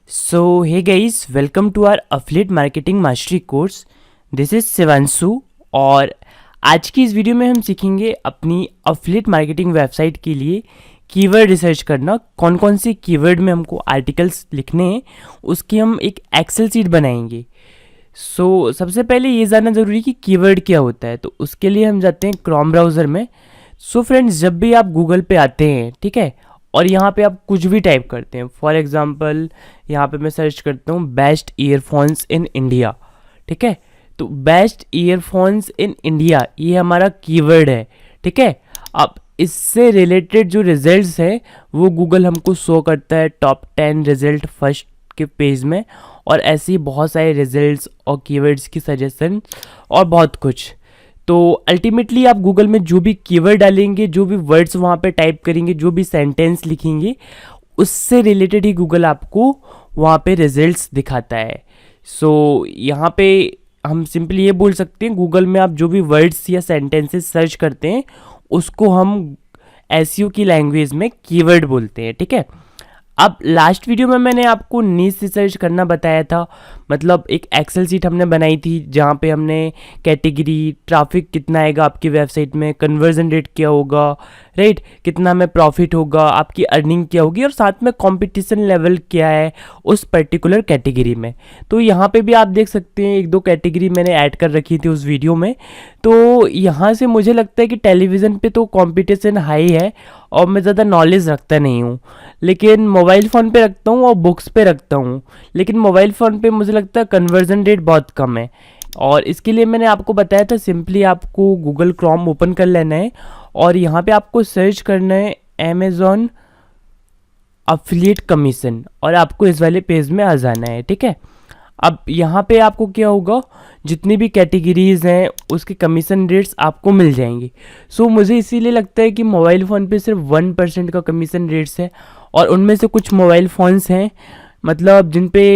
So, hey guys, welcome to our Affiliate Marketing Mastery course. This is Shivanshu और आज की इस वीडियो में हम सीखेंगे अपनी अफिलिएट मार्केटिंग वेबसाइट के लिए कीवर्ड रिसर्च करना। कौन कौन सी कीवर्ड में हमको आर्टिकल्स लिखने हैं उसकी हम एक एक्सेल शीट बनाएंगे। सबसे पहले ये जानना ज़रूरी है कि कीवर्ड क्या होता है, तो उसके लिए हम जाते हैं क्रोम ब्राउज़र में। फ्रेंड्स, जब भी आप गूगल पे आते हैं, ठीक है, और यहाँ पे आप कुछ भी टाइप करते हैं, फॉर एग्जांपल यहाँ पे मैं सर्च करता हूँ बेस्ट ईयरफोन्स इन इंडिया, ठीक है, तो बेस्ट ईयरफोन्स इन इंडिया ये हमारा कीवर्ड है, ठीक है। अब इससे रिलेटेड जो रिजल्ट्स है वो गूगल हमको शो करता है टॉप 10 रिजल्ट फर्स्ट के पेज में, और ऐसे ही बहुत सारे रिजल्ट्स और कीवर्ड्स की सजेशन और बहुत कुछ। तो अल्टीमेटली आप गूगल में जो भी कीवर्ड डालेंगे, जो भी वर्ड्स वहाँ पे टाइप करेंगे, जो भी सेंटेंस लिखेंगे, उससे रिलेटेड ही गूगल आपको वहाँ पे रिजल्ट्स दिखाता है। यहाँ पे हम सिंपली ये बोल सकते हैं, गूगल में आप जो भी वर्ड्स या सेंटेंसेस सर्च करते हैं उसको हम एसईओ की लैंग्वेज में कीवर्ड बोलते हैं, ठीक है। अब लास्ट वीडियो में मैंने आपको नीश रिसर्च करना बताया था, मतलब एक एक्सेल शीट हमने बनाई थी जहाँ पे हमने कैटेगरी, ट्रैफिक कितना आएगा आपकी वेबसाइट में, कन्वर्जन रेट क्या होगा, राइट, कितना में प्रॉफिट होगा, आपकी अर्निंग क्या होगी, और साथ में कंपटीशन लेवल क्या है उस पर्टिकुलर कैटेगरी में। तो यहाँ पे भी आप देख सकते हैं एक दो कैटेगरी मैंने ऐड कर रखी थी उस वीडियो में। तो यहाँ से मुझे लगता है कि टेलीविज़न पे तो कंपटीशन हाई है और मैं ज़्यादा नॉलेज रखता नहीं हूँ, लेकिन मोबाइल फ़ोन पे रखता हूँ और बुक्स पे रखता हूँ। लेकिन मोबाइल फ़ोन पे मुझे लगता है कन्वर्जन रेट बहुत कम है, और इसके लिए मैंने आपको बताया था सिंपली आपको गूगल क्रोम ओपन कर लेना है और यहाँ पे आपको सर्च करना है अमेज़ॉन अफिलिएट कमीशन, और आपको इस वाले पेज में आ जाना है, ठीक है। अब यहाँ पे आपको क्या होगा, जितनी भी कैटेगरीज़ हैं उसके कमीशन रेट्स आपको मिल जाएंगे। मुझे इसीलिए लगता है कि मोबाइल फ़ोन पे सिर्फ 1% का कमीशन रेट्स है, और उनमें से कुछ मोबाइल फ़ोन्स हैं मतलब जिन पे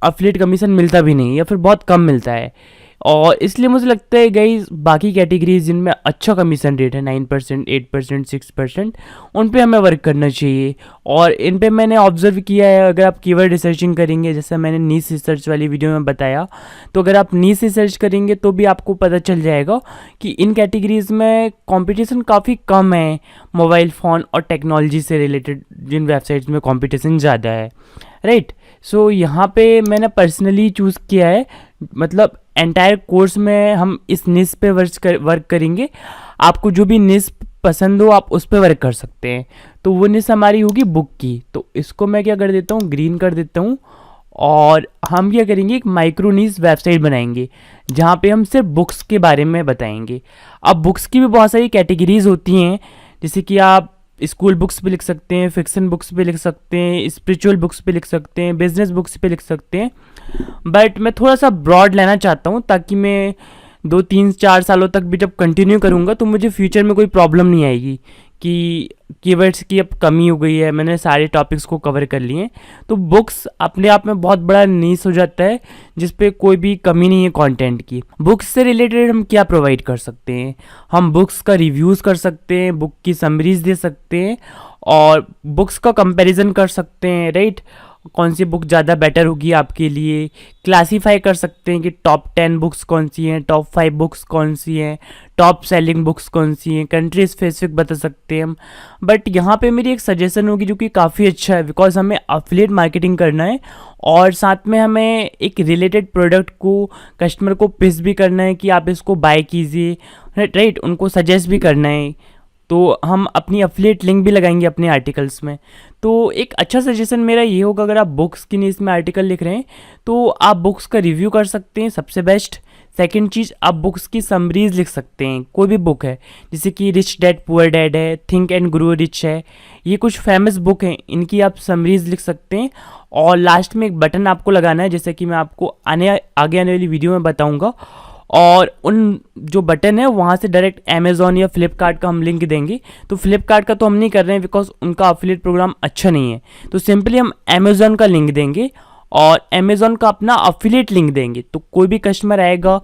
अफिलिएट कमीशन मिलता भी नहीं या फिर बहुत कम मिलता है, और इसलिए मुझे लगता है गाइस बाकी कैटेगरीज जिनमें अच्छा कमीशन रेट है 9%, 8%, 6%, उन पे हमें वर्क करना चाहिए। और इन पे मैंने ऑब्जर्व किया है, अगर आप कीवर्ड रिसर्चिंग करेंगे, जैसे मैंने नीश रिसर्च वाली वीडियो में बताया, तो अगर आप नीश रिसर्च करेंगे तो भी आपको पता चल जाएगा कि इन कैटेगरीज में कॉम्पिटिशन काफ़ी कम है मोबाइल फ़ोन और टेक्नोलॉजी से रिलेटेड जिन वेबसाइट्स में कॉम्पिटिशन ज़्यादा है, राइट। यहाँ पे मैंने पर्सनली चूज़ किया है, मतलब एंटायर कोर्स में हम इस निश पे वर्क करेंगे। आपको जो भी निश पसंद हो आप उस पे वर्क कर सकते हैं। तो वो निश हमारी होगी बुक की, तो इसको मैं क्या कर देता हूँ, ग्रीन कर देता हूँ, और हम क्या करेंगे, एक माइक्रो निश वेबसाइट बनाएंगे जहाँ पे हम सिर्फ बुक्स के बारे में बताएंगे। अब बुक्स की भी बहुत सारी कैटेगरीज होती हैं, जैसे कि आप स्कूल बुक्स पे लिख सकते हैं, फिक्शन बुक्स पे लिख सकते हैं, स्पिरिचुअल बुक्स पे लिख सकते हैं, बिजनेस बुक्स पे लिख सकते हैं। बट मैं थोड़ा सा ब्रॉड लेना चाहता हूँ ताकि मैं 2-3-4 सालों तक भी जब कंटिन्यू करूँगा तो मुझे फ्यूचर में कोई प्रॉब्लम नहीं आएगी कि कीवर्ड्स की अब कमी हो गई है, मैंने सारे टॉपिक्स को कवर कर लिए। तो बुक्स अपने आप में बहुत बड़ा नीश हो जाता है जिस पे कोई भी कमी नहीं है कंटेंट की। बुक्स से रिलेटेड हम क्या प्रोवाइड कर सकते हैं, हम बुक्स का रिव्यूज़ कर सकते हैं, बुक की समरीज दे सकते हैं, और बुक्स का कंपैरिजन कर सकते हैं, राइट, कौन सी बुक ज़्यादा बेटर होगी आपके लिए। क्लासीफाई कर सकते हैं कि टॉप 10 बुक्स कौन सी हैं, टॉप 5 बुक्स कौन सी हैं, टॉप सेलिंग बुक्स कौन सी हैं, कंट्री स्पेसिफिक बता सकते हैं हम। बट यहाँ पे मेरी एक सजेशन होगी जो कि काफ़ी अच्छा है, बिकॉज हमें अफिलिएट मार्केटिंग करना है और साथ में हमें एक रिलेटेड प्रोडक्ट को कस्टमर को पिच भी करना है कि आप इसको बाय कीजिए, राइट, उनको सजेस्ट भी करना है। तो हम अपनी अफिलिएट लिंक भी लगाएंगे अपने आर्टिकल्स में। तो एक अच्छा सजेशन मेरा ये होगा, अगर आप बुक्स की नीश में आर्टिकल लिख रहे हैं तो आप बुक्स का रिव्यू कर सकते हैं, सबसे बेस्ट। सेकंड चीज़, आप बुक्स की समरीज लिख सकते हैं, कोई भी बुक है, जैसे कि रिच डैड पुअर डैड है, थिंक एंड ग्रो रिच है, ये कुछ फेमस बुक हैं, इनकी आप समरीज लिख सकते हैं। और लास्ट में एक बटन आपको लगाना है, जैसे कि मैं आपको आगे आने वाली वीडियो में बताऊँगा, और उन जो बटन है वहाँ से डायरेक्ट अमेज़ॉन या फ्लिपकार्ट का हम लिंक देंगे। तो फ्लिपकार्ट का तो हम नहीं कर रहे हैं बिकॉज उनका अफिलिएट प्रोग्राम अच्छा नहीं है, तो सिंपली हम अमेज़ॉन का लिंक देंगे और अमेज़ॉन का अपना अफिलिएट लिंक देंगे। तो कोई भी कस्टमर आएगा,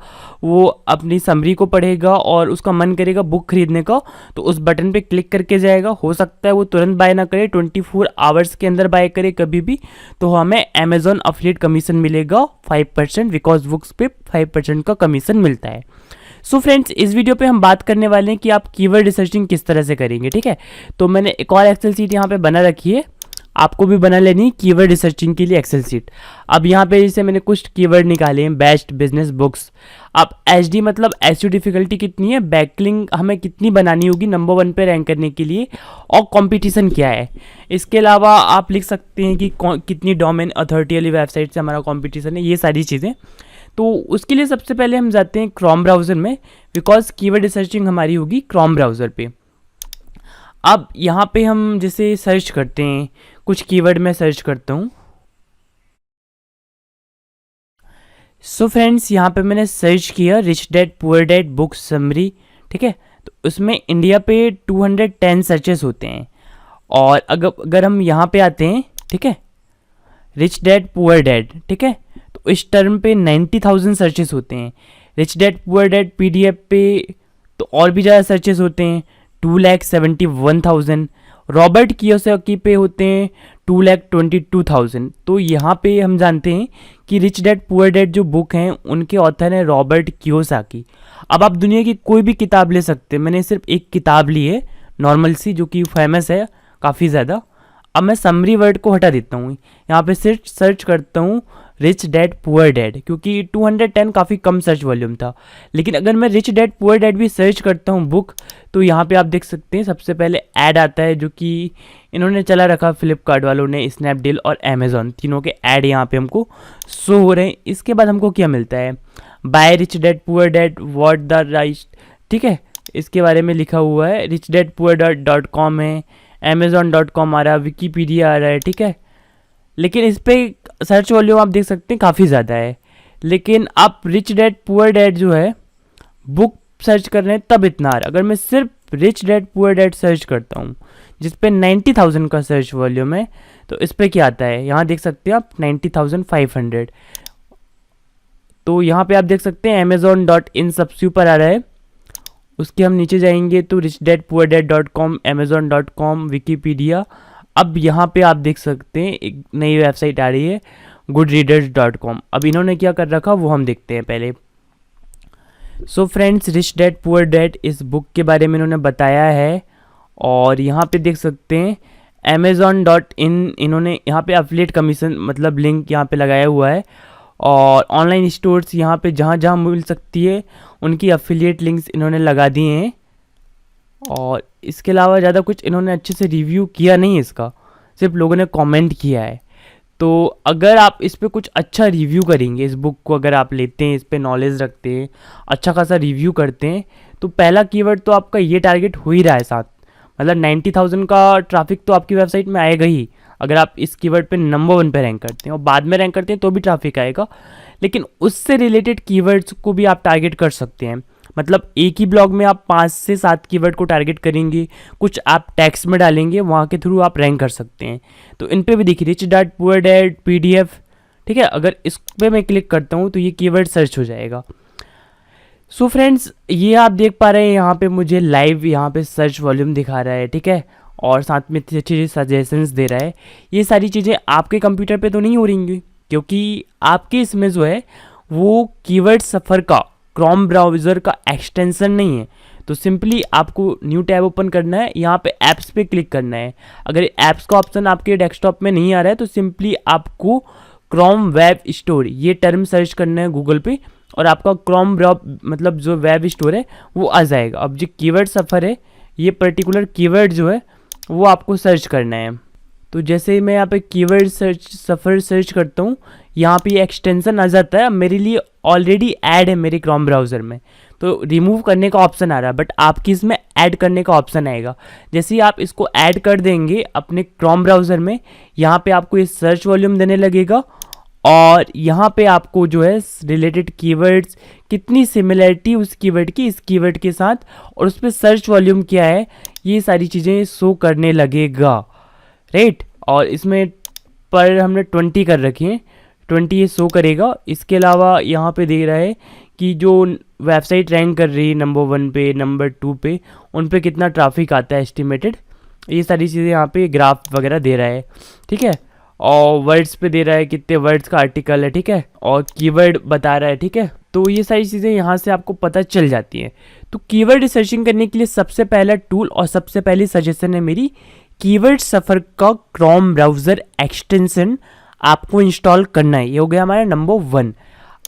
वो अपनी समरी को पढ़ेगा और उसका मन करेगा बुक खरीदने का, तो उस बटन पे क्लिक करके जाएगा। हो सकता है वो तुरंत बाय ना करे, 24 आवर्स के अंदर बाय करे कभी भी, तो हमें अमेज़ॉन अफिलिएट कमीशन मिलेगा 5%, बिकॉज बुक्स पे 5% का कमीशन मिलता है। सो फ्रेंड्स, इस वीडियो पे हम बात करने वाले हैं कि आप कीवर्ड रिसर्चिंग किस तरह से करेंगे, ठीक है। तो मैंने एक और एक्सेल शीट यहाँ पे बना रखी है, आपको भी बना लेनी है कीवर्ड रिसर्चिंग के लिए एक्सेल शीट। अब यहाँ पे जैसे मैंने कुछ कीवर्ड निकाले हैं, बेस्ट बिजनेस बुक्स। अब एचडी मतलब एसईओ डिफिकल्टी कितनी है, बैकलिंक हमें कितनी बनानी होगी नंबर 1 पे रैंक करने के लिए, और कंपटीशन क्या है। इसके अलावा आप लिख सकते हैं कि कितनी डोमेन अथॉरिटी वाली वेबसाइट से हमारा कंपटीशन है, ये सारी चीज़ें। तो उसके लिए सबसे पहले हम जाते हैं क्रोम ब्राउज़र में, बिकॉज कीवर्ड रिसर्चिंग हमारी होगी क्रोम ब्राउज़र पे। अब यहाँ पे हम जैसे सर्च करते हैं, कुछ कीवर्ड में सर्च करता हूँ। सो फ्रेंड्स, यहाँ पे मैंने सर्च किया rich dad poor dad book summary, ठीक है। तो उसमें इंडिया पे 210 सर्चेस होते हैं। और अगर हम यहाँ पे आते हैं, ठीक है, रिच डैड पुअर डैड, ठीक है, तो इस टर्म पे 90,000 सर्चेस होते हैं। Rich dad poor Dad PDF पे तो और भी ज़्यादा सर्चेस होते हैं, 2,71,000। रॉबर्ट कियोसाकी पे होते हैं 2,22,000। तो यहाँ पे हम जानते हैं कि रिच डैड पुअर डैड जो बुक हैं उनके ऑथर हैं रॉबर्ट कियोसाकी। अब आप दुनिया की कोई भी किताब ले सकते हैं, मैंने सिर्फ एक किताब ली है नॉर्मल सी, जो कि फेमस है काफ़ी ज़्यादा। अब मैं समरी वर्ड को हटा देता हूँ, यहाँ पे सिर्फ सर्च करता हूँ रिच डैड पुअर डैड, क्योंकि 210 काफ़ी कम सर्च वॉल्यूम था। लेकिन अगर मैं रिच डैड पुअर डैड भी सर्च करता हूँ बुक, तो यहाँ पे आप देख सकते हैं सबसे पहले ऐड आता है, जो कि इन्होंने चला रखा फ्लिपकार्ट वालों ने, स्नैपडील और अमेज़ॉन, तीनों के ऐड यहाँ पे हमको शो हो रहे हैं। इसके बाद हमको क्या मिलता है, buy rich dad poor dad what the right, ठीक है, इसके बारे में लिखा हुआ है। Rich dad poor dad .com है, amazon.com आ रहा है, विकीपीडिया आ रहा है, ठीक है। लेकिन इस पर सर्च वॉल्यूम आप देख सकते हैं काफ़ी ज़्यादा है। लेकिन आप रिच डैड पुअर डैड जो है बुक सर्च कर रहे हैं तब इतना आ रहा है। अगर मैं सिर्फ rich dad poor dad search करता हूँ, जिस पे 90,000 का सर्च वॉल्यूम है, तो इस पर क्या आता है, यहाँ देख सकते हैं आप 90,500। तो यहाँ पे आप देख सकते हैं amazon.in सबसे ऊपर आ रहा है। उसके हम नीचे जाएंगे तो rich dad poor dad .com, amazon.com, Wikipedia. अब यहाँ पे आप देख सकते हैं एक नई वेबसाइट आ रही है goodreaders.com। अब इन्होंने क्या कर रखा वो हम देखते हैं पहले। So friends, rich dad poor dad इस बुक के बारे में इन्होंने बताया है। और यहाँ पे देख सकते हैं amazon.in, इन्होंने यहाँ पे अफिलिएट कमीशन मतलब लिंक यहाँ पे लगाया हुआ है। और ऑनलाइन स्टोर्स यहाँ पे जहाँ जहाँ मिल सकती है उनकी अफिलिएट लिंक्स इन्होंने लगा दिए हैं। और इसके अलावा ज़्यादा कुछ इन्होंने अच्छे से रिव्यू किया नहीं इसका, सिर्फ लोगों ने कमेंट किया है। तो अगर आप इस पे कुछ अच्छा रिव्यू करेंगे, इस बुक को अगर आप लेते हैं, इस पे नॉलेज रखते हैं, अच्छा खासा रिव्यू करते हैं, तो पहला कीवर्ड तो आपका ये टारगेट हो ही रहा है साथ, मतलब 90,000 का ट्रैफिक तो आपकी वेबसाइट में आएगा ही अगर आप इस कीवर्ड पे नंबर 1 पे रैंक करते हैं। और बाद में रैंक करते हैं तो भी ट्रैफिक आएगा, लेकिन उससे रिलेटेड कीवर्ड्स को भी आप टारगेट कर सकते हैं। मतलब एक ही ब्लॉग में आप 5 से 7 कीवर्ड को टारगेट करेंगे, कुछ आप टेक्स्ट में डालेंगे, वहाँ के थ्रू आप रैंक कर सकते हैं। तो इन पे भी देखिए, rich dad poor dad PDF, ठीक है। अगर इस पे मैं क्लिक करता हूँ तो ये कीवर्ड सर्च हो जाएगा। सो फ्रेंड्स, ये आप देख पा रहे हैं यहाँ पे मुझे लाइव यहाँ पे सर्च वॉल्यूम दिखा रहा है, ठीक है, और साथ में अच्छे अच्छे सजेशंस दे रहा है। ये सारी चीज़ें आपके कंप्यूटर पे तो नहीं हो रही, क्योंकि आपके इसमें जो है वो कीवर्ड सफ़र का क्रोम ब्राउज़र का एक्सटेंशन नहीं है। तो सिंपली आपको न्यू टैब ओपन करना है, यहाँ पे ऐप्स पे क्लिक करना है। अगर ऐप्स का ऑप्शन आपके डेस्कटॉप में नहीं आ रहा है तो सिंपली आपको क्रोम वेब स्टोर ये टर्म सर्च करना है गूगल पे, और आपका क्रोम मतलब जो वेब स्टोर है वो आ जाएगा। अब जो कीवर्ड सफ़र है, ये पर्टिकुलर कीवर्ड जो है वो आपको सर्च करना है। तो जैसे मैं यहाँ पे कीवर्ड सफ़र सर्च करता हूँ, यहाँ पे एक्सटेंशन आ जाता है। मेरे लिए ऑलरेडी ऐड है मेरे क्रोम ब्राउज़र में, तो रिमूव करने का ऑप्शन आ रहा है, बट आपकी इसमें ऐड करने का ऑप्शन आएगा। जैसे ही आप इसको ऐड कर देंगे अपने क्रोम ब्राउज़र में, यहाँ पे आपको ये सर्च वॉल्यूम देने लगेगा, और यहाँ पे आपको जो है रिलेटेड कीवर्ड्स कितनी सिमिलरिटी उस कीवर्ड की इस कीवर्ड के साथ, और उस पर सर्च वॉल्यूम क्या है, ये सारी चीज़ें शो करने लगेगा, राइट। और इसमें पर हमने 20 कर रखी हैं, 20 ये शो करेगा। इसके अलावा यहाँ पे दे रहा है कि जो वेबसाइट रैंक कर रही है नंबर 1 पे, नंबर 2 पे, उन पे कितना ट्रैफिक आता है एस्टिमेटेड। ये सारी चीज़ें यहाँ पे ग्राफ वगैरह दे रहा है, ठीक है। और वर्ड्स पे दे रहा है कितने वर्ड्स का आर्टिकल है, ठीक है, और कीवर्ड बता रहा है, ठीक है। तो ये सारी चीज़ें यहाँ से आपको पता चल जाती हैं। तो कीवर्ड रिसर्चिंग करने के लिए सबसे पहला टूल और सबसे पहली सजेशन है मेरी, कीवर्ड सफ़र का क्रोम ब्राउज़र एक्सटेंशन आपको इंस्टॉल करना है। ये हो गया हमारा नंबर 1।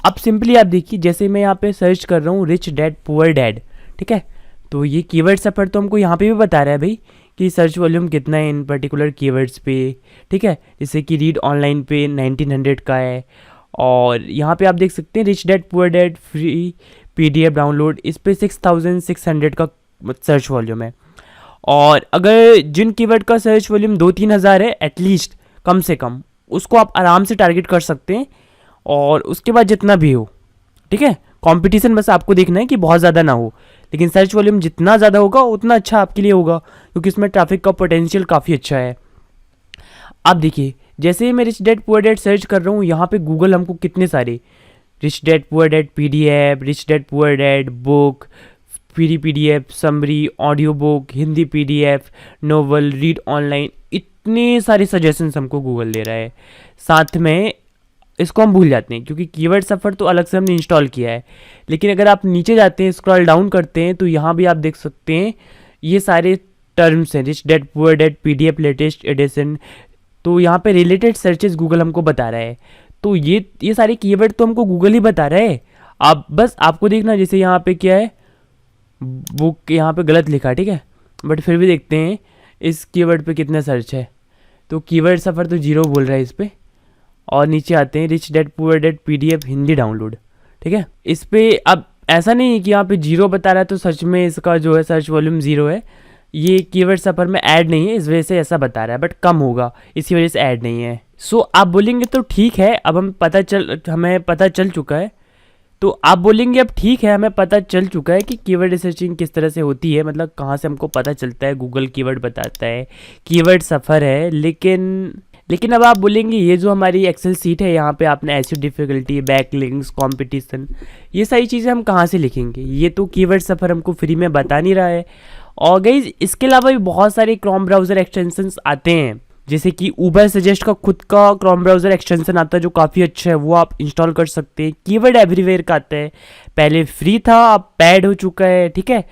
अब सिंपली आप देखिए, जैसे मैं यहाँ पे सर्च कर रहा हूँ रिच डैड पुअर डैड, ठीक है, तो ये कीवर्ड सफ़र तो हमको यहाँ पे भी बता रहा है भाई कि सर्च वॉल्यूम कितना है इन पर्टिकुलर कीवर्ड्स पे, ठीक है। जैसे कि रीड ऑनलाइन पे 1900 का है, और यहाँ पे आप देख सकते हैं rich dad poor dad free PDF download, इस पे 6600 का सर्च वॉल्यूम है। और अगर जिन कीवर्ड का सर्च वॉल्यूम 2-3 हज़ार है एटलीस्ट, कम से कम, उसको आप आराम से टारगेट कर सकते हैं। और उसके बाद जितना भी हो, ठीक है, कंपटीशन बस आपको देखना है कि बहुत ज़्यादा ना हो, लेकिन सर्च वॉल्यूम जितना ज़्यादा होगा उतना अच्छा आपके लिए होगा, क्योंकि इसमें ट्रैफिक का पोटेंशियल काफ़ी अच्छा है। आप देखिए, जैसे ही मैं rich dad poor dad search कर रहा हूँ, यहाँ पे गूगल हमको कितने सारे rich dad poor dad PDF, rich dad poor dad book, free PDF, summary, audio book, Hindi PDF, novel, read online, इतने सारे सजेशंस हमको गूगल दे रहा है। साथ में इसको हम भूल जाते हैं क्योंकि कीवर्ड सफ़र तो अलग से हमने इंस्टॉल किया है। लेकिन अगर आप नीचे जाते हैं, स्क्रॉल डाउन करते हैं, तो यहाँ भी आप देख सकते हैं ये सारे टर्म्स हैं, rich dad poor dad PDF latest edition. तो यहाँ पे रिलेटेड सर्चेस गूगल हमको बता रहा है। तो ये सारे कीवर्ड तो हमको गूगल ही बता रहा है। आप बस आपको देखना, जैसे यहाँ पे क्या है, बुक यहाँ पे गलत लिखा, ठीक है, बट फिर भी देखते हैं इस कीवर्ड पे कितना सर्च है। तो कीवर्ड सफ़र तो 0 बोल रहा है इस पर। और नीचे आते हैं rich dad poor dad PDF Hindi download, ठीक है। इस पर अब ऐसा नहीं है कि यहाँ पे 0 बता रहा है तो सच में इसका जो है सर्च वॉल्यूम 0 है। ये कीवर्ड सफ़र में ऐड नहीं है, इस वजह से ऐसा बता रहा है, बट कम होगा इसी वजह से ऐड नहीं है। सो आप बोलेंगे तो ठीक है, अब हमें पता चल चुका है। तो आप बोलेंगे अब ठीक है, हमें पता चल चुका है कि कीवर्ड रिसर्चिंग किस तरह से होती है, मतलब कहाँ से हमको पता चलता है, गूगल कीवर्ड बताता है, कीवर्ड सफ़र है। लेकिन अब आप बोलेंगे ये जो हमारी एक्सेल सीट है, यहाँ पे आपने एसईओ डिफ़िकल्टी, बैकलिंक्स, कंपटीशन, ये सारी चीज़ें हम कहाँ से लिखेंगे? ये तो कीवर्ड सफ़र हमको फ्री में बता नहीं रहा है। और गाइस, इसके अलावा भी बहुत सारे क्रोम ब्राउज़र एक्सटेंशंस आते हैं, जैसे कि उबर सजेस्ट का खुद का क्रोम ब्राउज़र एक्सटेंशन आता है जो काफ़ी अच्छा है, वो आप इंस्टॉल कर सकते हैं। कीवर्ड एवरीवेयर का आता है, पहले फ्री था, अब पेड हो चुका है, ठीक है।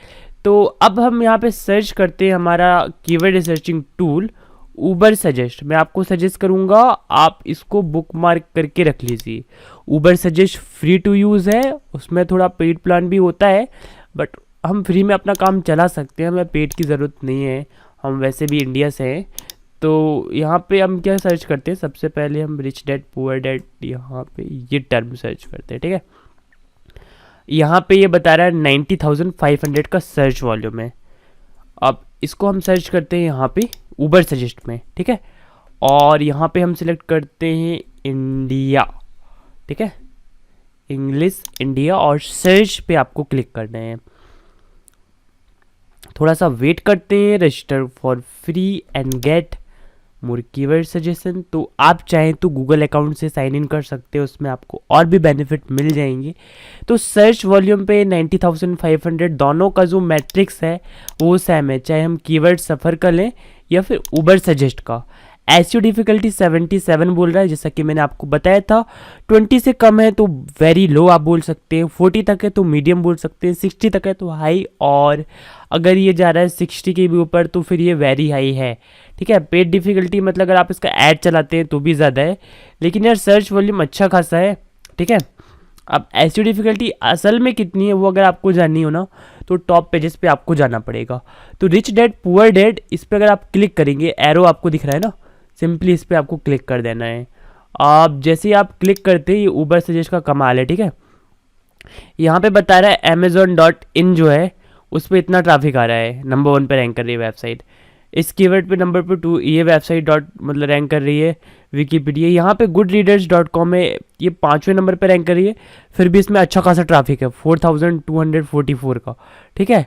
तो अब हम यहाँ पे सर्च करते हैं हमारा कीवर्ड रिसर्चिंग टूल उबर सजेस्ट। मैं आपको सजेस्ट करूँगा आप इसको बुक मार्क करके रख लीजिए। उबर सजेस्ट फ्री टू यूज़ है, उसमें थोड़ा पेड प्लान भी होता है, बट हम फ्री में अपना काम चला सकते हैं, हमें पेड की ज़रूरत नहीं है, हम वैसे भी इंडिया से हैं। तो यहाँ पे हम क्या सर्च करते हैं, सबसे पहले हम रिच डैड पुअर डैड, यहाँ पे ये टर्म सर्च करते हैं, ठीक है। यहाँ पे ये बता रहा है 90,500 का सर्च वॉल्यूम है। अब इसको हम सर्च करते हैं यहाँ पे उबर सजेस्ट में, ठीक है। और यहाँ पे हम सिलेक्ट करते हैं इंडिया, ठीक है, इंग्लिश इंडिया, और सर्च पे आपको क्लिक करना है। थोड़ा सा वेट करते हैं, register for free and get more keyword suggestion. तो आप चाहें तो गूगल अकाउंट से साइन इन कर सकते हैं, उसमें आपको और भी बेनिफिट मिल जाएंगे। तो सर्च वॉल्यूम पे 90,500 दोनों का जो मैट्रिक्स है वो सेम है, चाहे हम कीवर्ड सफ़र का लें या फिर उबर सजेस्ट का। एसईओ डिफ़िकल्टी 77 बोल रहा है, जैसा कि मैंने आपको बताया था। 20 से कम है तो वेरी लो आप बोल सकते हैं, 40 तक है तो मीडियम बोल सकते हैं, 60 तक है तो हाई, और अगर ये जा रहा है 60 के भी ऊपर तो फिर ये वेरी हाई है, ठीक है। पेड डिफ़िकल्टी मतलब अगर आप इसका ऐड चलाते हैं तो भी ज़्यादा है, लेकिन यार सर्च वॉल्यूम अच्छा खासा है, ठीक है। अब एसईओ डिफ़िकल्टी असल में कितनी है वो अगर आपको जाननी हो ना, तो टॉप पेजेस पे आपको जाना पड़ेगा। तो रिच डैड पुअर डैड, इस पर अगर आप क्लिक करेंगे, एरो आपको दिख रहा है ना, सिंपली इस पर आपको क्लिक कर देना है। आप जैसे ही आप क्लिक करते हैं, ये उबर सजेस्ट का कमाल है, ठीक है। यहाँ पे बता रहा है amazon.in जो है उस पर इतना ट्रैफिक आ रहा है, नंबर 1 पे रैंक कर रही है वेबसाइट। इस कीवर्ड पे नंबर पे 2 ये वेबसाइट मतलब रैंक कर रही है। विकीपीडिया यहाँ पे goodreaders.com में ये 5वें नंबर पे रैंक कर रही है, फिर भी इसमें अच्छा खासा ट्रैफिक है 4244 का, ठीक है।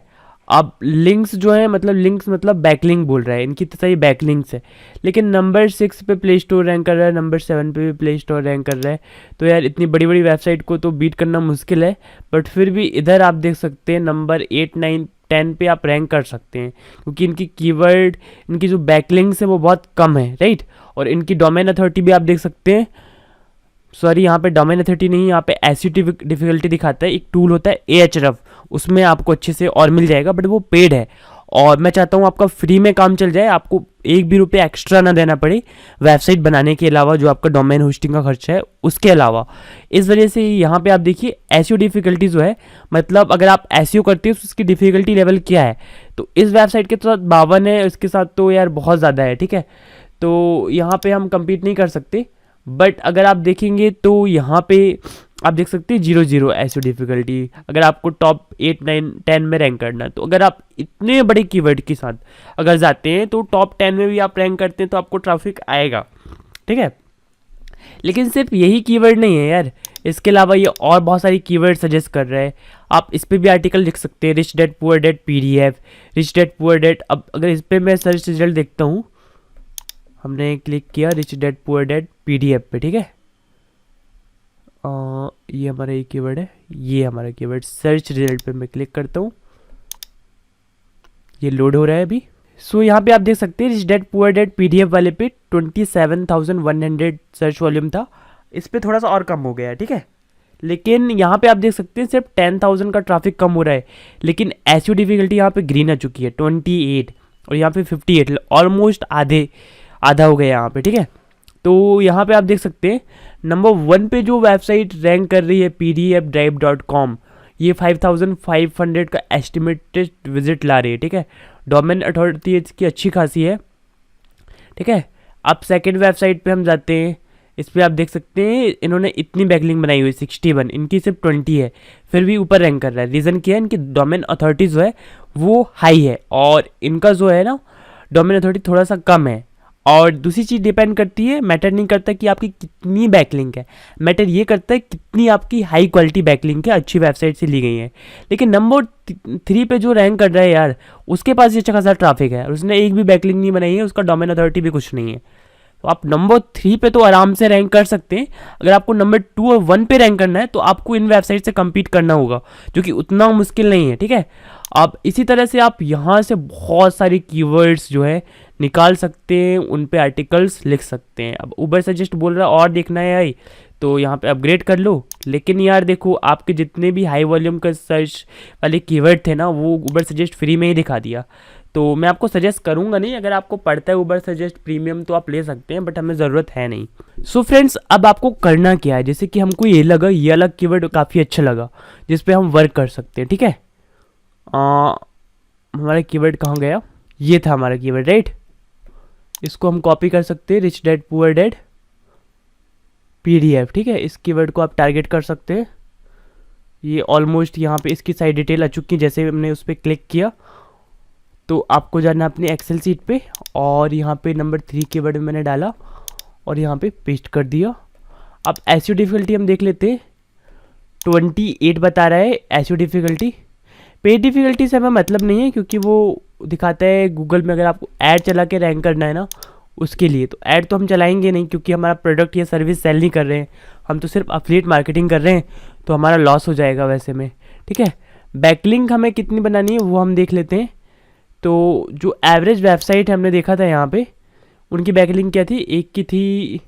अब लिंक्स जो है, मतलब लिंक्स मतलब बैकलिंक बोल रहा है, इनकी तो सही बैकलिंक्स है। लेकिन नंबर 6 पे प्ले स्टोर रैंक कर रहा है, नंबर 7 पे भी प्ले स्टोर रैंक कर रहा है। तो यार इतनी बड़ी बड़ी वेबसाइट को तो बीट करना मुश्किल है। बट फिर भी इधर आप देख सकते हैं नंबर 8, 9, 10 पे आप रैंक कर सकते हैं, क्योंकि इनकी कीवर्ड, इनकी जो बैकलिंक्स है वो बहुत कम है, राइट। और इनकी डोमेन अथॉरिटी भी आप देख सकते हैं, सॉरी यहाँ पे डोमेन अथॉरिटी नहीं, यहाँ पे एसईओ डिफिकल्टी दिखाता है। एक टूल होता है एएचरएफ, उसमें आपको अच्छे से और मिल जाएगा, बट वो पेड है। और मैं चाहता हूँ आपका फ्री में काम चल जाए, आपको एक भी रुपये एक्स्ट्रा ना देना पड़े वेबसाइट बनाने के अलावा, जो आपका डोमेन होस्टिंग का खर्चा है उसके अलावा। इस वजह से यहाँ पे आप देखिए एसईओ डिफिकल्टी जो है, मतलब अगर आप एसईओ करते हो तो उसकी डिफिकल्टी लेवल क्या है, तो इस वेबसाइट के साथ 52 है, इसके साथ तो यार बहुत ज़्यादा है, ठीक है। तो यहाँ पे हम कम्पीट नहीं कर सकते। बट अगर आप देखेंगे तो यहाँ पे आप देख सकते हैं 0-0 ऐसी डिफिकल्टी, अगर आपको टॉप 8, 9, 10 में रैंक करना है। तो अगर आप इतने बड़े कीवर्ड के साथ अगर जाते हैं तो टॉप 10 में भी आप रैंक करते हैं तो आपको ट्रैफिक आएगा, ठीक है। लेकिन सिर्फ यही कीवर्ड नहीं है यार, इसके अलावा ये और बहुत सारी कीवर्ड सजेस्ट कर रहा है। आप इस पर भी आर्टिकल लिख सकते हैं, rich dad poor dad PDF, rich dad poor dad. अब अगर इस पर मैं सर्च रिजल्ट देखता हूँ, हमने क्लिक किया rich dad poor dad PDF पे, ठीक है। ये हमारा ये कीवर्ड है, ये हमारा कीवर्ड। सर्च रिजल्ट पे मैं क्लिक करता हूँ, ये लोड हो रहा है अभी। सो यहाँ पे आप देख सकते हैं rich dad poor dad PDF वाले पे 27,100 सर्च वॉल्यूम था, इस पे थोड़ा सा और कम हो गया है, ठीक है। लेकिन यहाँ पे आप देख सकते हैं सिर्फ 10,000 का ट्रैफिक कम हो रहा है, लेकिन एसईओ डिफिकल्टी यहाँ पे ग्रीन आ चुकी है 28 और यहाँ पे 58, ऑलमोस्ट आधा हो गया यहाँ पे, ठीक है। तो यहाँ पे आप देख सकते हैं नंबर 1 पे जो वेबसाइट रैंक कर रही है pdfdrive.com, ये 5,500 का एस्टिमेटेड विजिट ला रही है, ठीक है। डोमेन अथॉरिटी इसकी अच्छी खासी है, ठीक है। अब सेकंड वेबसाइट पे हम जाते हैं, इस पर आप देख सकते हैं इन्होंने इतनी बैकलिंक बनाई हुई 61, इनकी सिर्फ 20 है, फिर भी ऊपर रैंक कर रहा है। रीज़न क्या है, इनकी डोमेन अथॉरिटी जो है वो हाई है और इनका जो है ना डोमेन अथॉरिटी थोड़ा सा कम है। और दूसरी चीज़ डिपेंड करती है, मैटर नहीं करता कि आपकी कितनी बैकलिंक है, मैटर ये करता है कितनी आपकी हाई क्वालिटी बैकलिंक है, अच्छी वेबसाइट से ली गई है। लेकिन नंबर 3 पे जो रैंक कर रहा है यार, उसके पास ये अच्छा खासा ट्रैफिक है और उसने एक भी बैकलिंक नहीं बनाई है, उसका डोमेन अथॉरिटी भी कुछ नहीं है। तो आप नंबर 3 पे तो आराम से रैंक कर सकते हैं। अगर आपको नंबर 2 और 1 पे रैंक करना है तो आपको इन वेबसाइट से कम्पीट करना होगा, जो कि उतना मुश्किल नहीं है, ठीक है। अब इसी तरह से आप यहाँ से बहुत सारी कीवर्ड्स जो है निकाल सकते हैं, उन पे आर्टिकल्स लिख सकते हैं। अब उबर सजेस्ट बोल रहा है और देखना है आई, तो यहाँ पे अपग्रेड कर लो। लेकिन यार देखो, आपके जितने भी हाई वॉल्यूम का सर्च वाले कीवर्ड थे ना, वो उबर सजेस्ट फ्री में ही दिखा दिया। तो मैं आपको सजेस्ट करूंगा नहीं, अगर आपको पड़ता है उबर सजेस्ट प्रीमियम तो आप ले सकते हैं, बट हमें ज़रूरत है नहीं। सो फ्रेंड्स, अब आपको करना क्या है, जैसे कि हमको ये लगा, ये अलग कीवर्ड काफ़ी अच्छा लगा जिस पे हम वर्क कर सकते हैं, ठीक है। हमारा कीवर्ड कहाँ गया, ये था हमारा कीवर्ड, राइट। इसको हम कॉपी कर सकते हैं, rich dad poor dad PDF, ठीक है। इस कीवर्ड को आप टारगेट कर सकते हैं। ये ऑलमोस्ट यहाँ पे इसकी साइड डिटेल आ चुकी है, जैसे हमने उस पर क्लिक किया तो आपको जाना अपनी एक्सेल सीट पे और यहाँ पे नंबर 3 कीवर्ड मैंने डाला और यहाँ पे पेस्ट कर दिया। अब एसईओ डिफिकल्टी हम देख लेते हैं, 28 बता रहा है एसईओ डिफिकल्टी। पेड डिफिकल्टी से हमें मतलब नहीं है, क्योंकि वो दिखाता है गूगल में अगर आपको ऐड चला के रैंक करना है ना, उसके लिए तो ऐड तो हम चलाएंगे नहीं, क्योंकि हमारा प्रोडक्ट या सर्विस सेल नहीं कर रहे हैं, हम तो सिर्फ अफिलिएट मार्केटिंग कर रहे हैं, तो हमारा लॉस हो जाएगा वैसे में, ठीक है। बैकलिंक हमें कितनी बनानी है वो हम देख लेते हैं। तो जो एवरेज वेबसाइट हमने देखा था यहाँ पे, उनकी बैकलिंक क्या थी, एक की थी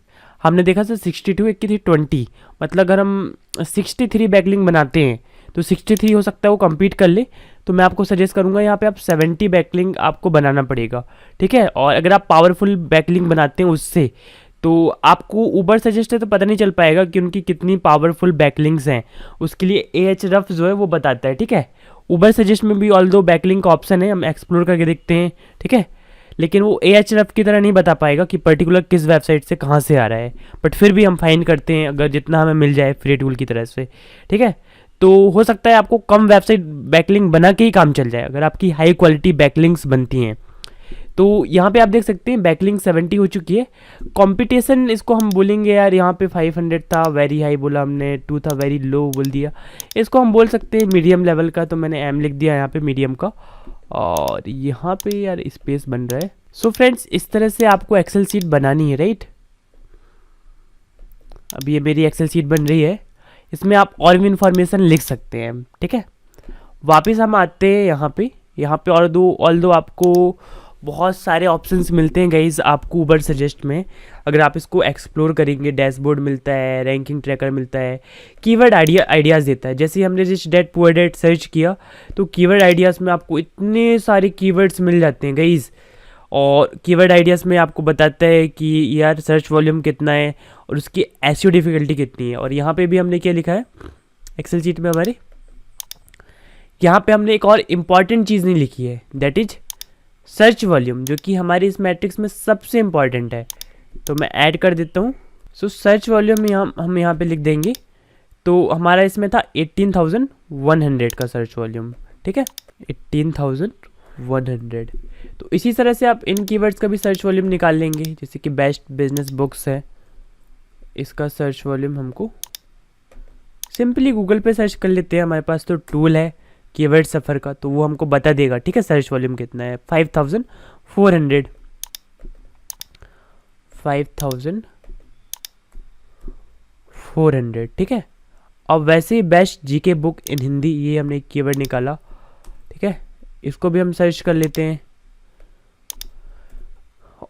हमने देखा था 62, एक की थी 20। मतलब अगर हम 63 बैकलिंक बनाते हैं तो 63 हो सकता है वो कम्पीट कर ले, तो मैं आपको सजेस्ट करूँगा यहाँ पे आप 70 बैकलिंक आपको बनाना पड़ेगा, ठीक है। और अगर आप पावरफुल बैकलिंक बनाते हैं उससे, तो आपको उबर सजेस्ट है तो पता नहीं चल पाएगा कि उनकी कितनी पावरफुल बैकलिंक्स हैं, उसके लिए Ahref जो है वो बताता है, ठीक है। उबर सजेस्ट में भी ऑल दो बैकलिंक का ऑप्शन है, हम एक्सप्लोर करके देखते हैं, ठीक है। लेकिन वो Ahref की तरह नहीं बता पाएगा कि पर्टिकुलर किस वेबसाइट से कहाँ से आ रहा है, बट फिर भी हम फाइंड करते हैं अगर जितना हमें मिल जाए फ्री टूल की तरह से, ठीक है। तो हो सकता है आपको कम वेबसाइट बैकलिंक बना के ही काम चल जाए अगर आपकी हाई क्वालिटी बैकलिंक्स बनती हैं। तो यहाँ पे आप देख सकते हैं बैकलिंक 70 हो चुकी है। कंपटीशन इसको हम बोलेंगे यार, यहाँ पे 500 था वेरी हाई बोला हमने, 2 था वेरी लो बोल दिया, इसको हम बोल सकते हैं मीडियम लेवल का, तो मैंने M लिख दिया यहाँ पे मीडियम का। और यहाँ पे यार स्पेस बन रहा है। सो फ्रेंड्स, इस तरह से आपको एक्सेल शीट बनानी है, राइट। अब ये मेरी एक्सेल शीट बन रही है, इसमें आप और भी इंफॉर्मेशन लिख सकते हैं, ठीक है। वापस हम आते हैं यहाँ पे ऑल दो आपको बहुत सारे ऑप्शंस मिलते हैं गाइज आपको ऊबर सजेस्ट में। अगर आप इसको एक्सप्लोर करेंगे, डैशबोर्ड मिलता है, रैंकिंग ट्रैकर मिलता है, कीवर्ड आइडियाज़ देता है। जैसे हमने rich dad poor dad search किया तो कीवर्ड आइडियाज़ में आपको इतने सारे कीवर्ड्स मिल जाते हैं गाइज। और कीवर्ड आइडियाज़ में आपको बताता है कि यार सर्च वॉल्यूम कितना है और उसकी एसईओ डिफ़िकल्टी कितनी है। और यहाँ पे भी हमने क्या लिखा है एक्सेल शीट में हमारे, यहाँ पे हमने एक और इम्पॉर्टेंट चीज़ नहीं लिखी है, दैट इज सर्च वॉल्यूम, जो कि हमारे इस मैट्रिक्स में सबसे इम्पॉर्टेंट है। तो मैं ऐड कर देता हूँ। सो सर्च वॉल्यूम हम यहाँ पे लिख देंगे। तो हमारा इसमें था 18,100 का सर्च वॉल्यूम, ठीक है, 18,100। तो इसी तरह से आप इन कीवर्ड्स का भी सर्च वॉल्यूम निकाल लेंगे। जैसे कि बेस्ट बिजनेस बुक्स है, इसका सर्च वॉल्यूम हमको सिंपली गूगल पे सर्च कर लेते हैं। हमारे पास तो टूल है कीवर्ड सफ़र का, तो वो हमको बता देगा, ठीक है, सर्च वॉल्यूम कितना है, 5,400, 5,400, ठीक है। अब वैसे ही best GK book in Hindi, ये हमने एक कीवर्ड निकाला, ठीक है, इसको भी हम सर्च कर लेते हैं।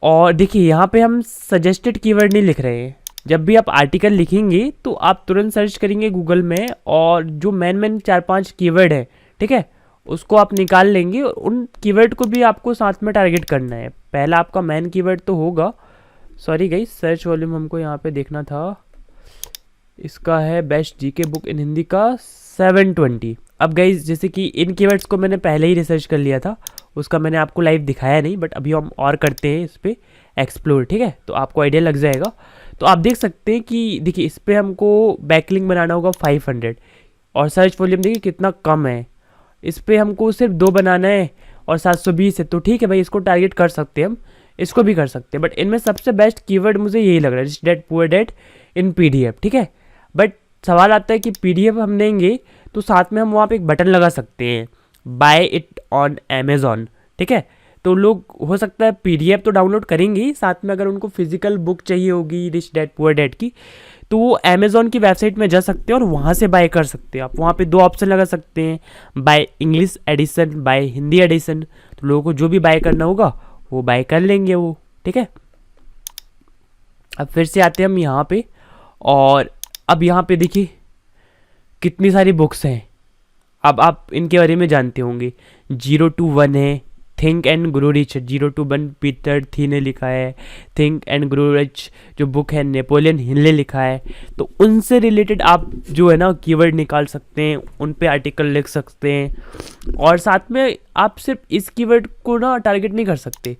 और देखिए यहाँ पे हम सजेस्टेड कीवर्ड नहीं लिख रहे हैं। जब भी आप आर्टिकल लिखेंगे तो आप तुरंत सर्च करेंगे गूगल में, और जो मेन 4-5 कीवर्ड है, ठीक है, उसको आप निकाल लेंगे। और उन कीवर्ड को भी आपको साथ में टारगेट करना है। पहला आपका मेन कीवर्ड तो होगा, सॉरी गाइस, सर्च वॉल्यूम हमको यहाँ पे देखना था, इसका है best GK book in Hindi का 720। अब गाइस जैसे कि इन कीवर्ड्स को मैंने पहले ही रिसर्च कर लिया था, उसका मैंने आपको लाइव दिखाया नहीं, बट अभी हम और करते हैं इस पर एक्सप्लोर, ठीक है, तो आपको आइडिया लग जाएगा। तो आप देख सकते हैं कि देखिए इस पर हमको बैकलिंक बनाना होगा 500, और सर्च वॉल्यूम देखिए कितना कम है। इस पर हमको सिर्फ 2 बनाना है और 720 है, तो ठीक है भाई, इसको टारगेट कर सकते हैं हम, इसको भी कर सकते हैं। बट इनमें सबसे बेस्ट कीवर्ड मुझे यही लग रहा है, रिच डैड पुअर डैड इन पीडीएफ, ठीक है। बट सवाल आता है कि पीडीएफ हम लेंगे तो साथ में हम वहाँ पे एक बटन लगा सकते हैं, बाय इट ऑन अमेज़ॉन, ठीक है। तो लोग हो सकता है पीडीएफ तो डाउनलोड करेंगे ही, साथ में अगर उनको फिजिकल बुक चाहिए होगी रिच डैड पुअर डैड की, तो वो अमेज़ॉन की वेबसाइट में जा सकते हैं और वहाँ से बाय कर सकते हैं। आप वहाँ पे 2 ऑप्शन लगा सकते हैं, buy English edition, buy Hindi edition. तो लोगों को जो भी बाय करना होगा वो बाय कर लेंगे वो, ठीक है। अब फिर से आते हैं हम यहाँ पे, और अब यहाँ पे देखिए कितनी सारी बुक्स हैं। अब आप इनके बारे में जानते होंगे, 0 to 1 है, think and grow rich, 0 to 1 Peter थी ने लिखा है। थिंक एंड ग्रो रिच जो बुक है नेपोलियन हिल ने लिखा है। तो उनसे रिलेटेड आप जो है ना कीवर्ड निकाल सकते हैं, उन पे आर्टिकल लिख सकते हैं। और साथ में आप सिर्फ इस कीवर्ड को ना टारगेट नहीं कर सकते,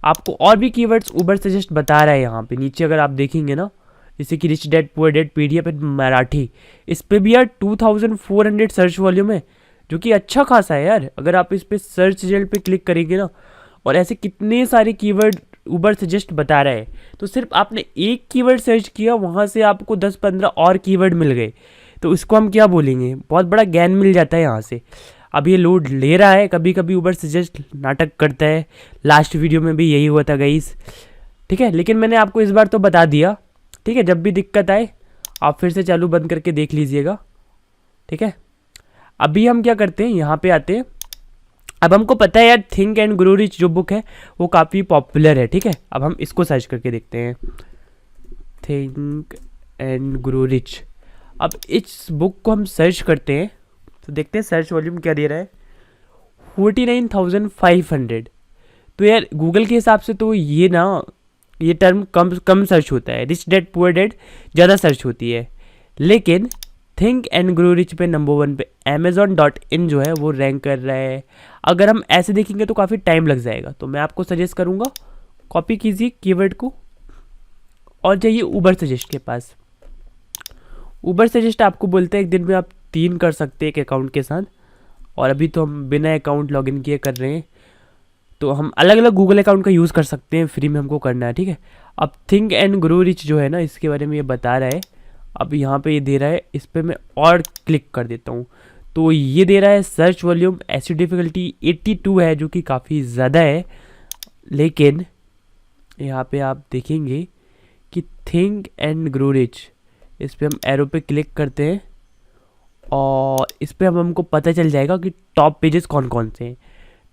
आपको और भी कीवर्ड्स ऊबर सजेस्ट बता रहा है। यहाँ पे नीचे अगर आप देखेंगे ना, जैसे कि Rich dad poor Dad PDF in Marathi, इस पे भी यार 2400 सर्च वॉल्यूम है, जो कि अच्छा खासा है यार। अगर आप इस पे सर्च रिजल्ट पे क्लिक करेंगे ना, और ऐसे कितने सारे कीवर्ड ऊबर सजेस्ट बता रहा है, तो सिर्फ आपने एक कीवर्ड सर्च किया, वहाँ से आपको 10-15 और कीवर्ड मिल गए। तो इसको हम क्या बोलेंगे, बहुत बड़ा ज्ञान मिल जाता है यहाँ से। अब ये लोड ले रहा है, कभी कभी ऊबर सजेस्ट नाटक करता है, लास्ट वीडियो में भी यही हुआ था गाइस, ठीक है। लेकिन मैंने आपको इस बार तो बता दिया, ठीक है। जब भी दिक्कत आए आप फिर से चालू बंद करके देख लीजिएगा, ठीक है। अभी हम क्या करते हैं, यहाँ पे आते हैं। अब हमको पता है यार थिंक एंड ग्रो रिच जो बुक है वो काफ़ी पॉपुलर है, ठीक है। अब हम इसको सर्च करके देखते हैं, थिंक एंड ग्रो रिच। अब इस बुक को हम सर्च करते हैं तो देखते हैं सर्च वॉल्यूम क्या दे रहा है, 49,500। तो यार गूगल के हिसाब से तो ये टर्म कम सर्च होता है, रिच डैड पुअर डैड ज़्यादा सर्च होती है। लेकिन थिंक एंड ग्रो रिच पे नंबर 1 पे amazon.in जो है वो रैंक कर रहा है। अगर हम ऐसे देखेंगे तो काफ़ी टाइम लग जाएगा, तो मैं आपको सजेस्ट करूँगा कॉपी कीजिए कीवर्ड को और जाइए ऊबर सजेस्ट के पास। ऊबर सजेस्ट आपको बोलते हैं एक दिन में आप 3 कर सकते हैं एक अकाउंट के साथ, और अभी तो हम बिना अकाउंट लॉगिन किए कर रहे हैं, तो हम अलग अलग गूगल अकाउंट का यूज़ कर सकते हैं, फ्री में हमको करना है, ठीक है। अब थिंक एंड ग्रो रिच जो है ना, इसके बारे में ये बता रहा है। अब यहाँ पे ये दे रहा है, इस पर मैं और क्लिक कर देता हूँ, तो ये दे रहा है सर्च वॉल्यूम, एसईओ डिफिकल्टी 82 है जो कि काफ़ी ज़्यादा है। लेकिन यहाँ पे आप देखेंगे कि थिंक एंड ग्रो रिच, इस पर हम एरो पे क्लिक करते हैं और इस पर हमको पता चल जाएगा कि टॉप पेजेस कौन कौन से हैं।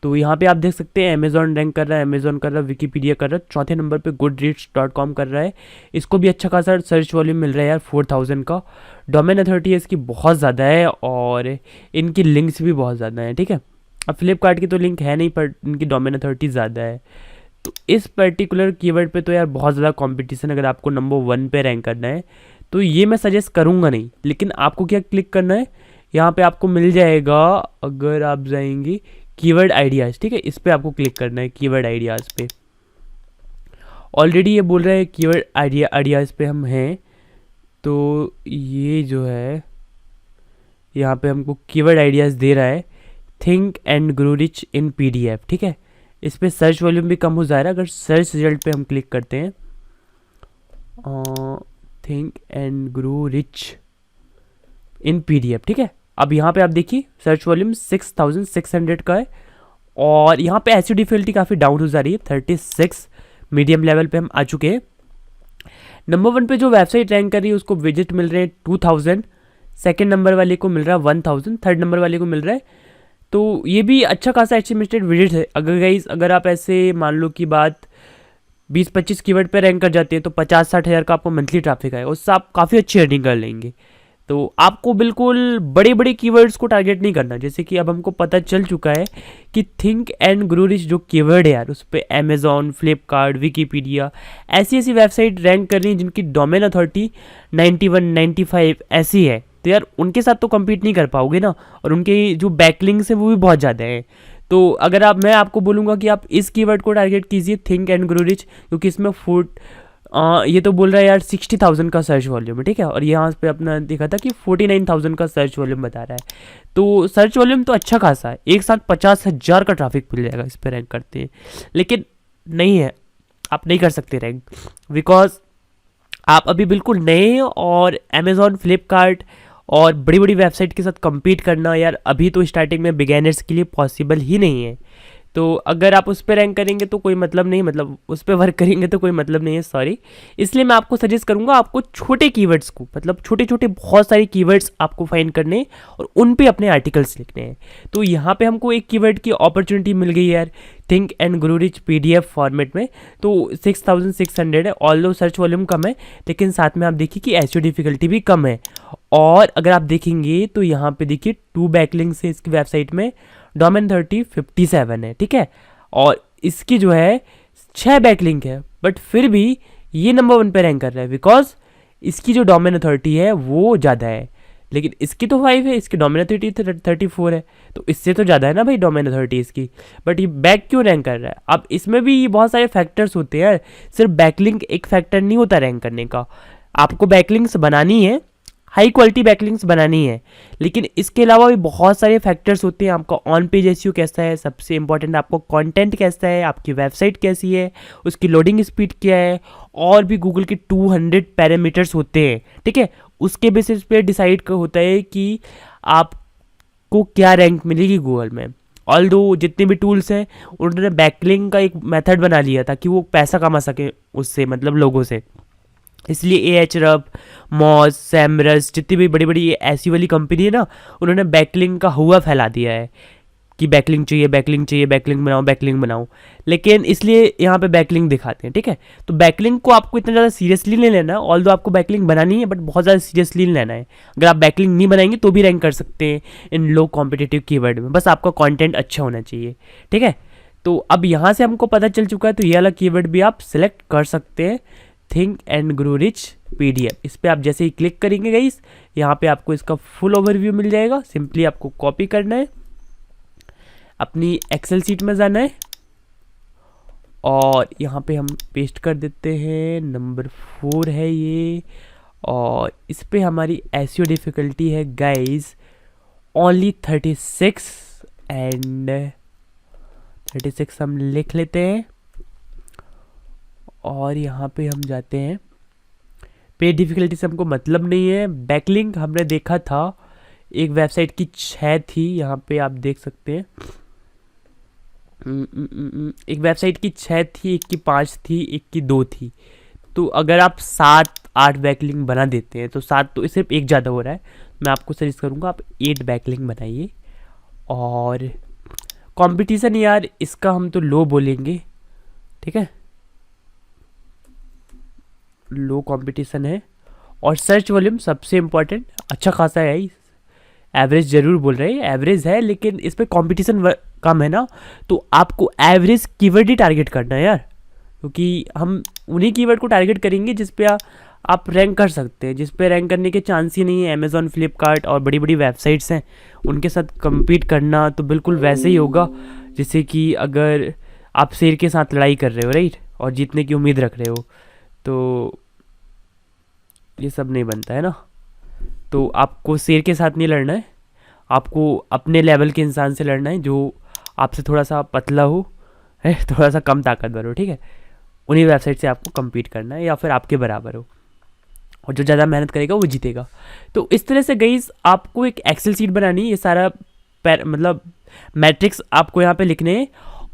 तो यहाँ पे आप देख सकते हैं अमेजॉन रैंक कर रहा है, अमेजॉन कर रहा है, विकीपीडिया कर रहा है, चौथे नंबर पे goodreads.com कर रहा है। इसको भी अच्छा खासा सर्च वॉल्यूम मिल रहा है यार 4000 का। डोमेन अथॉरिटी इसकी बहुत ज़्यादा है और इनकी लिंक्स भी बहुत ज़्यादा हैं, ठीक है। अब फ्लिपकार्ट की तो लिंक है नहीं, पर इनकी डोमेन अथॉरिटी ज़्यादा है। तो इस पर्टिकुलर कीवर्ड पे तो यार बहुत ज़्यादा कंपटीशन, अगर आपको नंबर 1 पे रैंक करना है तो ये मैं सजेस्ट करूँगा नहीं। लेकिन आपको क्या क्लिक करना है, यहाँ पे आपको मिल जाएगा, अगर आप जाएंगे कीवर्ड आइडियाज़, ठीक है, इस पर आपको क्लिक करना है। कीवर्ड आइडियाज़ पे ऑलरेडी ये बोल रहा है कीवर्ड आइडियाज़ पे हम हैं। तो ये जो है यहाँ पे हमको कीवर्ड आइडियाज़ दे रहा है, think and grow rich in PDF, ठीक है। इस पर सर्च वॉल्यूम भी कम हो जा रहा है। अगर सर्च रिजल्ट पे हम क्लिक करते हैं, think and grow rich in PDF, ठीक है। अब यहाँ पे आप देखिए सर्च वॉल्यूम 6600 का है और यहाँ पे एसईओ डिफिकल्टी काफ़ी डाउन हो जा रही है, 36 मीडियम लेवल पे हम आ चुके हैं। नंबर 1 पे जो वेबसाइट रैंक कर रही है उसको विजिट मिल रहे हैं 2000, सेकंड नंबर वाले को मिल रहा है 1000, थर्ड नंबर वाले को मिल रहा है। तो ये भी अच्छा खासा एस्टिमेटेड विजिट है। अगर आप ऐसे मान लो कि बात 20-25 कीवर्ड पे रैंक कर जाते हैं तो 50-60 हज़ार का आपको मंथली ट्रैफिक आएगा, उससे आप काफ़ी अच्छी अर्निंग कर लेंगे। तो आपको बिल्कुल बड़े बड़े कीवर्ड्स को टारगेट नहीं करना। जैसे कि अब हमको पता चल चुका है कि थिंक एंड ग्रो रिच जो कीवर्ड है यार, उस पर अमेजॉन, फ्लिपकार्ट, विकीपीडिया ऐसी ऐसी वेबसाइट रैंक कर रही हैं जिनकी डोमेन अथॉरिटी 91, 95 ऐसी है। तो यार उनके साथ तो कम्पीट नहीं कर पाओगे ना, और उनके जो बैकलिंक्स है वो भी बहुत ज़्यादा है। तो अगर मैं आपको बोलूँगा कि आप इस कीवर्ड को टारगेट कीजिए, थिंक एंड ग्रो रिच, क्योंकि इसमें ये तो बोल रहा है यार 60,000 का सर्च वॉल्यूम है, ठीक है। और यहाँ पे अपना देखा था कि 49,000 का सर्च वॉल्यूम बता रहा है। तो सर्च वॉल्यूम तो अच्छा खासा है, एक साथ 50,000 का ट्रैफिक मिल जाएगा इस पर रैंक करते हैं। लेकिन नहीं है, आप नहीं कर सकते रैंक, बिकॉज आप अभी बिल्कुल नए हैं और अमेजॉन, फ्लिपकार्ट और बड़ी बड़ी वेबसाइट के साथ compete करना यार अभी तो स्टार्टिंग में बिगैनर्स के लिए पॉसिबल ही नहीं है। तो अगर आप उस पर रैंक करेंगे तो कोई मतलब नहीं, मतलब उस पर वर्क करेंगे तो कोई मतलब नहीं है, सॉरी। इसलिए मैं आपको सजेस्ट करूंगा आपको छोटे कीवर्ड्स को, मतलब छोटे छोटे बहुत सारे कीवर्ड्स आपको फाइंड करने और उन पे अपने आर्टिकल्स लिखने हैं। तो यहाँ पे हमको एक कीवर्ड की अपॉर्चुनिटी मिल गई यार, think and grow rich PDF format में। तो 6600 है, ऑल्दो सर्च वॉल्यूम कम है, लेकिन साथ में आप देखिए कि एसईओ डिफिकल्टी भी कम है। और अगर आप देखेंगे तो यहाँ पे देखिए 2 बैकलिंक्स है इसकी वेबसाइट में, डोमेन 57 है, ठीक है। और इसकी जो है 6 बैकलिंक है, बट फिर भी ये नंबर 1 पे रैंक कर रहा है, बिकॉज इसकी जो डोमेन अथॉरिटी है वो ज़्यादा है। लेकिन इसकी तो 5 है, इसकी डोमेन अथॉरिटी 34 है, तो इससे तो ज़्यादा है ना भाई डोमेन अथॉरिटी इसकी। बट ये बैक क्यों रैंक कर रहा है? अब इसमें भी बहुत सारे फैक्टर्स होते हैं, सिर्फ बैकलिंक एक फैक्टर नहीं होता रैंक करने का। आपको बैकलिंक्स बनानी है, हाई क्वालिटी बैकलिंक्स बनानी है, लेकिन इसके अलावा भी बहुत सारे फैक्टर्स होते हैं। आपका ऑन पेज एसईओ कैसा है, सबसे इंपॉर्टेंट आपको कंटेंट कैसा है, आपकी वेबसाइट कैसी है, उसकी लोडिंग स्पीड क्या है, और भी गूगल के 200 पैरामीटर्स होते हैं, ठीक है। उसके बेसिस पे डिसाइड होता है कि आपको क्या रैंक मिलेगी गूगल में। ऑल्दो जितने भी टूल्स हैं उन्होंने बैकलिंक का एक मेथड बना लिया था कि वो पैसा कमा सके उससे, मतलब लोगों से। इसलिए एएचरब, मॉज, सैमरस, जितनी भी बड़ी बड़ी ऐसी वाली कंपनी है ना, उन्होंने बैकलिंक का हुआ फैला दिया है कि बैकलिंक चाहिए, बैकलिंक चाहिए, बैकलिंक बनाओ, बैकलिंक बनाओ। लेकिन इसलिए यहाँ पे बैकलिंक दिखाते हैं, ठीक है। तो बैकलिंक को आपको इतना ज़्यादा सीरियसली नहीं लेना, ऑल्दो आपको बैकलिंक बनानी है, बट बहुत ज़्यादा सीरियसली नहीं लेना है। अगर आप बैकलिंक नहीं बनाएंगे तो भी रैंक कर सकते हैं इन लो कॉम्पिटिटिव कीवर्ड में, बस आपका कॉन्टेंट अच्छा होना चाहिए, ठीक है। तो अब यहाँ से हमको पता चल चुका है, तो ये वाला कीवर्ड भी आप सिलेक्ट कर सकते हैं, think and grow rich PDF. इस पर आप जैसे ही क्लिक करेंगे गाइस, यहाँ पे आपको इसका फुल ओवरव्यू मिल जाएगा। सिंपली आपको कॉपी करना है, अपनी एक्सेल शीट में जाना है और यहाँ पे हम पेस्ट कर देते हैं। नंबर 4 है ये, और इस पे हमारी एसईओ डिफिकल्टी है गाइस ओनली 36, एंड 36 हम लिख लेते हैं। और यहाँ पे हम जाते हैं, पेज डिफिकल्टी से हमको मतलब नहीं है। बैकलिंक हमने देखा था एक वेबसाइट की 6 थी, यहाँ पे आप देख सकते हैं। एक वेबसाइट की 6 थी, एक की 5 थी, एक की 2 थी। तो अगर आप 7-8 बैकलिंक बना देते हैं तो 7 तो सिर्फ एक ज़्यादा हो रहा है। मैं आपको सजेस्ट करूँगा आप 8 बैकलिंक बनाइए। और कंपटीशन यार इसका हम तो लो बोलेंगे, ठीक है, लो कंपटीशन है। और सर्च वॉल्यूम सबसे इम्पोर्टेंट अच्छा खासा है, एवरेज ज़रूर बोल रहे हैं, एवरेज है, लेकिन इस पर कॉम्पिटिशन कम है ना, तो आपको एवरेज कीवर्ड ही टारगेट करना है यार, क्योंकि हम उन्हीं कीवर्ड को टारगेट करेंगे जिस पे आप रैंक कर सकते हैं। जिस पे रैंक करने के चांस ही नहीं है, अमेज़ॉन, फ्लिपकार्ट और बड़ी बड़ी वेबसाइट्स हैं, उनके साथ compete करना तो बिल्कुल वैसे ही होगा जैसे कि अगर आप शेर के साथ लड़ाई कर रहे हो, राइट, और जीतने की उम्मीद रख रहे हो, तो ये सब नहीं बनता है ना। तो आपको शेर के साथ नहीं लड़ना है, आपको अपने लेवल के इंसान से लड़ना है जो आपसे थोड़ा सा पतला हो, है, थोड़ा सा कम ताकतवर हो, ठीक है। उन्हीं वेबसाइट से आपको compete करना है या फिर आपके बराबर हो, और जो ज़्यादा मेहनत करेगा वो जीतेगा। तो इस तरह से गाइस आपको एक एक्सेल शीट बनानी है, ये सारा मतलब मैट्रिक्स आपको यहाँ पे लिखने हैं।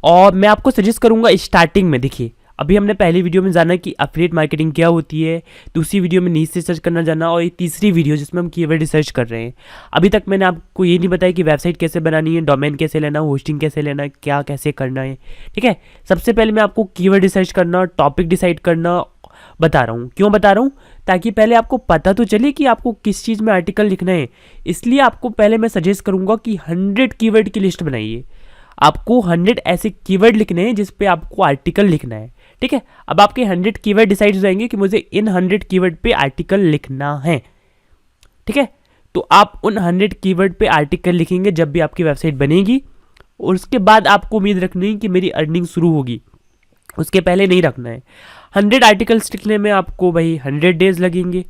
और मैं आपको सजेस्ट करूँगा स्टार्टिंग में, देखिए अभी हमने पहली वीडियो में जाना कि एफिलिएट मार्केटिंग क्या होती है, दूसरी वीडियो में नीच से सर्च करना जाना, और ये तीसरी वीडियो जिसमें हम कीवर्ड रिसर्च कर रहे हैं। अभी तक मैंने आपको ये नहीं बताया कि वेबसाइट कैसे बनानी है, डोमेन कैसे लेना, होस्टिंग कैसे लेना, क्या कैसे करना है, ठीक है। सबसे पहले मैं आपको कीवर्ड रिसर्च करना, टॉपिक डिसाइड करना बता रहा हूँ। क्यों बता रहा हूँ? ताकि पहले आपको पता तो चले कि आपको किस चीज़ में आर्टिकल लिखना है। इसलिए आपको पहले मैं सजेस्ट करूँगा कि 100 कीवर्ड की लिस्ट बनाइए। आपको 100 ऐसे कीवर्ड लिखने हैं जिस पे आपको आर्टिकल लिखना है, ठीक है। अब आपके 100 कीवर्ड डिसाइड हो जाएंगे कि मुझे इन 100 कीवर्ड पे आर्टिकल लिखना है, ठीक है। तो आप उन 100 कीवर्ड पे आर्टिकल लिखेंगे जब भी आपकी वेबसाइट बनेगी, और उसके बाद आपको उम्मीद रखनी है कि मेरी अर्निंग शुरू होगी, उसके पहले नहीं रखना है। 100 आर्टिकल्स लिखने में आपको भाई 100 डेज लगेंगे,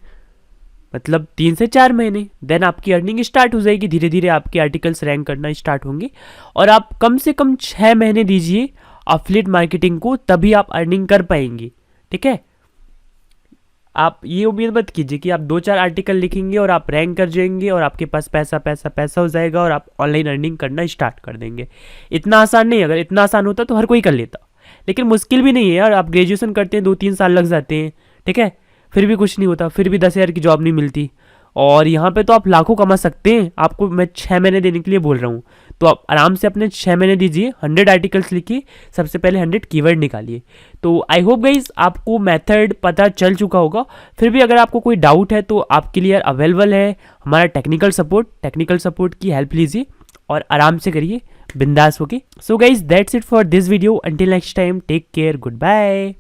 मतलब 3 से 4 महीने। देन आपकी अर्निंग स्टार्ट हो जाएगी, धीरे धीरे आपके आर्टिकल्स रैंक करना स्टार्ट होंगे, और आप कम से कम 6 महीने दीजिए एफिलिएट मार्केटिंग को, तभी आप अर्निंग कर पाएंगे, ठीक है। आप ये उम्मीद मत कीजिए कि आप 2-4 आर्टिकल लिखेंगे और आप रैंक कर जाएंगे और आपके पास पैसा पैसा पैसा हो जाएगा और आप ऑनलाइन अर्निंग करना स्टार्ट कर देंगे। इतना आसान नहीं। अगर इतना आसान होता तो हर कोई कर लेता, लेकिन मुश्किल भी नहीं है यार। आप ग्रेजुएशन करते हैं, 2-3 साल लग जाते हैं, ठीक है, फिर भी कुछ नहीं होता, फिर भी 10,000 की जॉब नहीं मिलती। और यहाँ पे तो आप लाखों कमा सकते हैं। आपको मैं 6 महीने देने के लिए बोल रहा हूँ, तो आप आराम से अपने 6 महीने दीजिए, 100 आर्टिकल्स लिखिए, सबसे पहले 100 कीवर्ड निकालिए। तो आई होप गाइज आपको मेथड पता चल चुका होगा। फिर भी अगर आपको कोई डाउट है तो आपके लिए अवेलेबल है हमारा टेक्निकल सपोर्ट की हेल्प लीजिए और आराम से करिए बिंदास होके। So guys that's it for this video, until next time, take care, good bye.